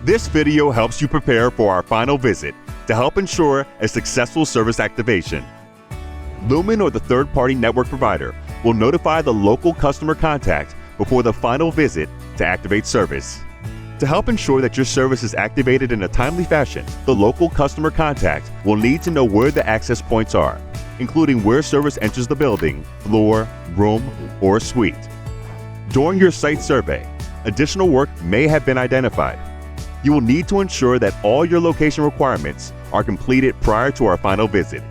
This video helps you prepare for our final visit to help ensure a successful service activation. Lumen, or the third-party network provider, will notify the local customer contact before the final visit to activate service. To help ensure that your service is activated in a timely fashion, the local customer contact will need to know where the access points are, including where service enters the building, floor, room, or suite. During your site survey, additional work may have been identified. You will need to ensure that all your location requirements are completed prior to our final visit,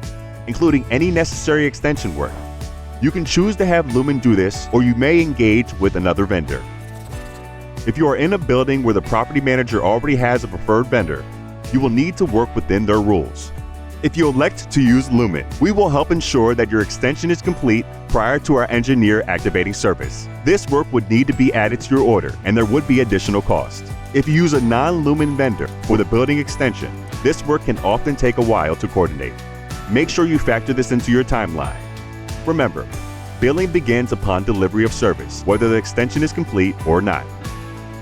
including any necessary extension work. You can choose to have Lumen do this, or you may engage with another vendor. If you are in a building where the property manager already has a preferred vendor, you will need to work within their rules. If you elect to use Lumen, we will help ensure that your extension is complete prior to our engineer activating service. This work would need to be added to your order, and there would be additional cost. If you use a non-Lumen vendor for the building extension, this work can often take a while to coordinate. Make sure you factor this into your timeline. Remember, billing begins upon delivery of service, whether the extension is complete or not.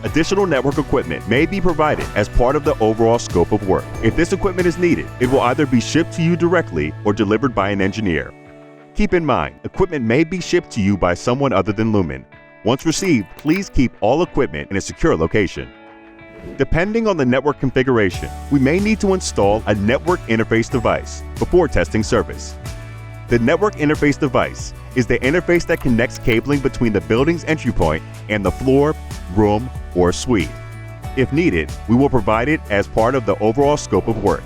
Additional network equipment may be provided as part of the overall scope of work. If this equipment is needed, it will either be shipped to you directly or delivered by an engineer. Keep in mind, equipment may be shipped to you by someone other than Lumen. Once received, please keep all equipment in a secure location. Depending on the network configuration, we may need to install a network interface device before testing service. The network interface device is the interface that connects cabling between the building's entry point and the floor, room, or suite. If needed, we will provide it as part of the overall scope of work.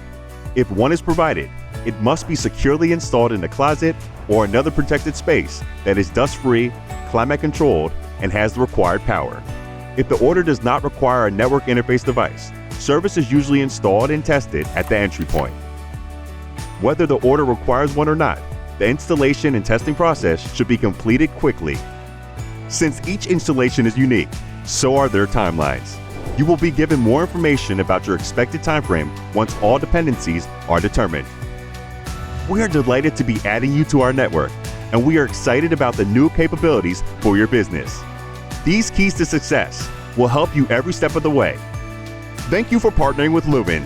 If one is provided, it must be securely installed in a closet or another protected space that is dust-free, climate-controlled, and has the required power. If the order does not require a network interface device, service is usually installed and tested at the entry point. Whether the order requires one or not, the installation and testing process should be completed quickly. Since each installation is unique, so are their timelines. You will be given more information about your expected timeframe once all dependencies are determined. We are delighted to be adding you to our network, and we are excited about the new capabilities for your business. These keys to success will help you every step of the way. Thank you for partnering with Lumen.